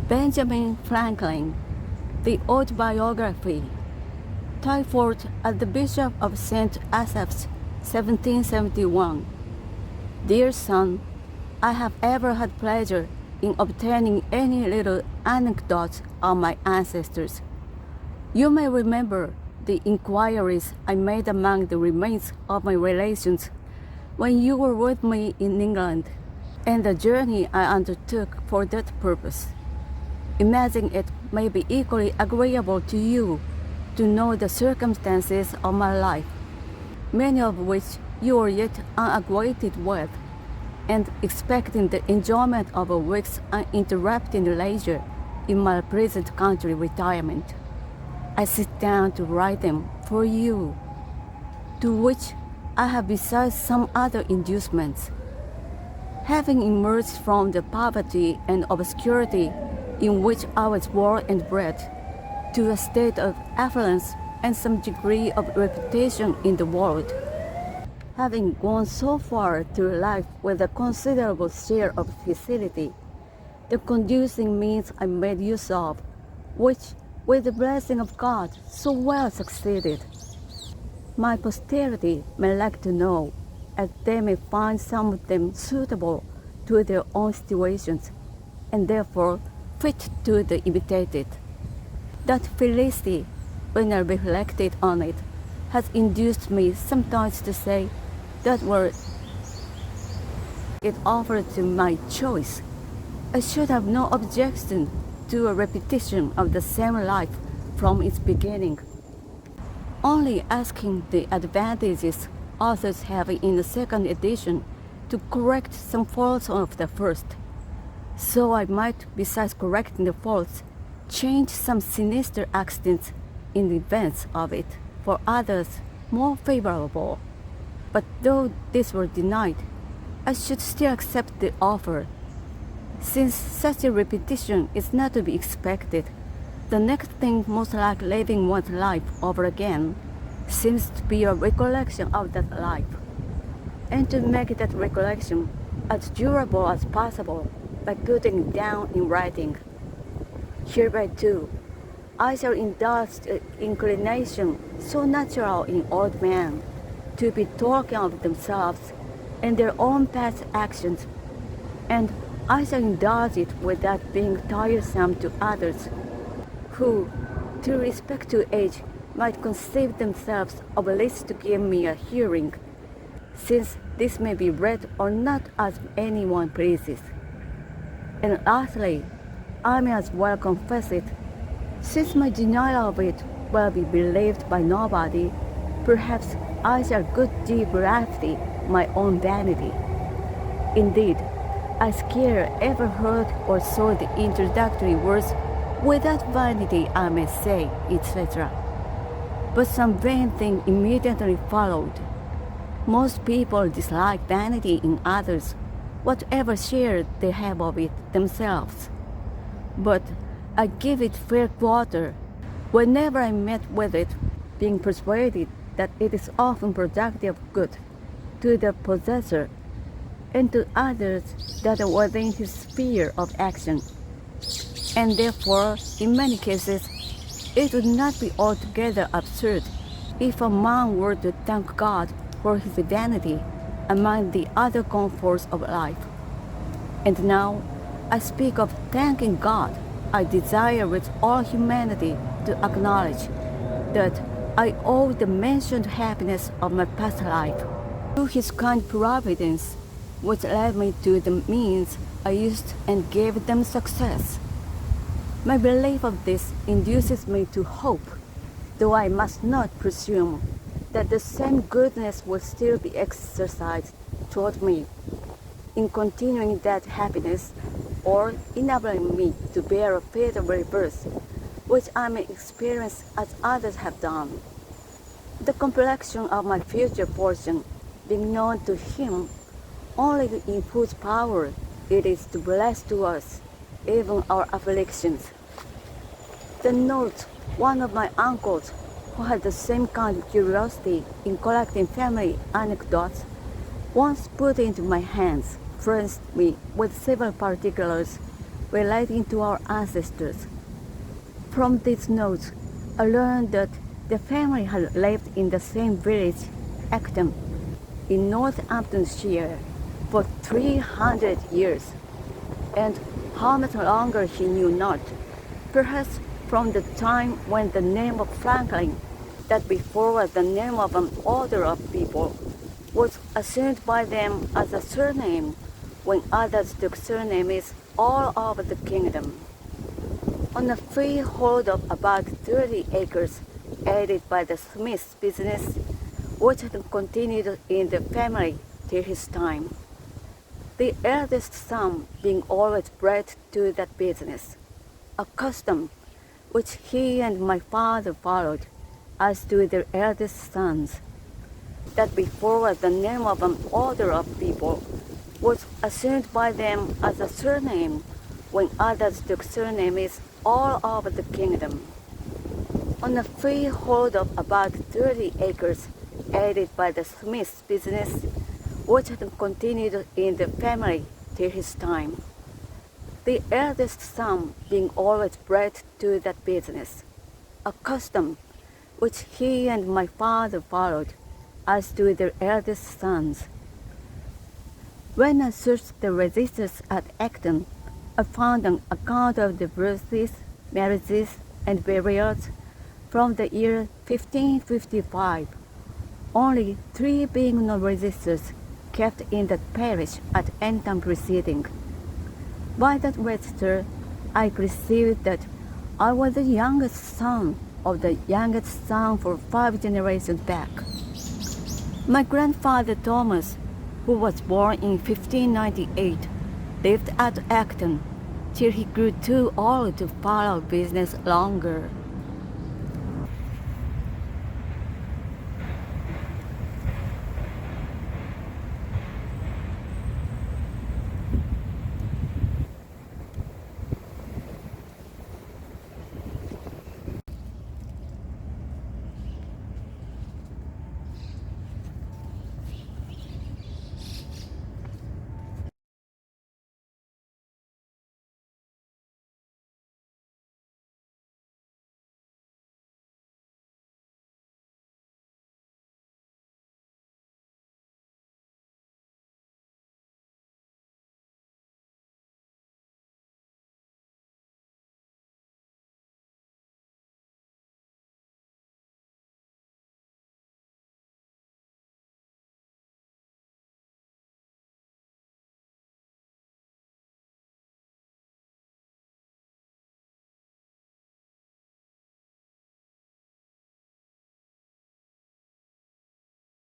Benjamin Franklin, the autobiography, titled as the Bishop of St. Asaph's, 1771. Dear son, I have ever had pleasure in obtaining any little anecdotes of my ancestors. You may remember the inquiries I made among the remains of my relations when you were with me in England, and the journey I undertook for that purpose. Imagine it may be equally agreeable to you to know the circumstances of my life, many of which you are yet unacquainted with, and expecting the enjoyment of a week's uninterrupted leisure in my present country retirement. I sit down to write them for you, to which I have besides some other inducements. Having emerged from the poverty and obscurity in which I was born and bred, to a state of affluence and some degree of reputation in the world, having gone so far through life with a considerable share of facility, the conducing means I made use of, which, with the blessing of God, so well succeeded. My posterity may like to know, as they may find some of them suitable to their own situations, and therefore fit to the imitated. That felicity, when I reflected on it, has induced me sometimes to say that were it offered to my choice, I should have no objection to a repetition of the same life from its beginning, only asking the advantages authors have in the second edition to correct some faults of the first, so I might, besides correcting the faults, change some sinister accidents in the events of it for others more favorable. But though this were denied, I should still accept the offer. Since such a repetition is not to be expected, the next thing most like living one's life over again seems to be a recollection of that life, and to make that recollection as durable as possible by putting it down in writing. Hereby too, I shall indulge the inclination so natural in old men to be talking of themselves and their own past actions, and I shall indulge it without being tiresome to others, who, through respect to age, might conceive themselves obliged to give me a hearing, since this may be read or not as anyone pleases. And lastly, I may as well confess it, since my denial of it will be believed by nobody, perhaps I shall good deep gratify my own vanity. Indeed, I scarce ever heard or saw the introductory words, without vanity I may say, etc. But some vain thing immediately followed. Most people dislike vanity in others, whatever share they have of it themselves. But I give it fair quarter whenever I met with it, being persuaded that it is often productive of good to the possessor and to others that are within his sphere of action. And therefore, in many cases, it would not be altogether absurd if a man were to thank God for his vanity among the other comforts of life. And now, I speak of thanking God. I desire with all humanity to acknowledge that I owe the mentioned happiness of my past life to His kind providence, which led me to the means I used and gave them success. My belief of this induces me to hope, though I must not presume, that the same goodness will still be exercised toward me in continuing that happiness, or enabling me to bear a fatal reverse, which I may experience as others have done. The complexion of my future fortune being known to Him, only in whose power it is to bless to us even our afflictions. The note one of my uncles, who had the same kind of curiosity in collecting family anecdotes, once put into my hands, furnished me with several particulars relating to our ancestors. From these notes, I learned that the family had lived in the same village, Acton, in Northamptonshire, for 300 years, and how much longer he knew not, perhaps from the time when the name of Franklin, that before was the name of an order of people, was assumed by them as a surname, when others took surnames all over the kingdom. On a freehold of about 30 acres, aided by the Smith's business, which had continued in the family till his time, the eldest son being always bred to that business, a custom which he and my father followed, as do their eldest sons, that before was the name of an order of people, was assumed by them as a surname, when others took surnames all over the kingdom. On a freehold of about 30 acres, aided by the Smith's business, which had continued in the family till his time, the eldest son being always bred to that business, a custom which he and my father followed, as do their eldest sons. When I searched the registers at Acton, I found an account of the births, marriages, and burials from the year 1555, only 3 being no registers kept in that parish at any time preceding. By that register, I perceived that I was the youngest son of the youngest son for 5 generations back. My grandfather Thomas, who was born in 1598, lived at Acton till he grew too old to follow business longer.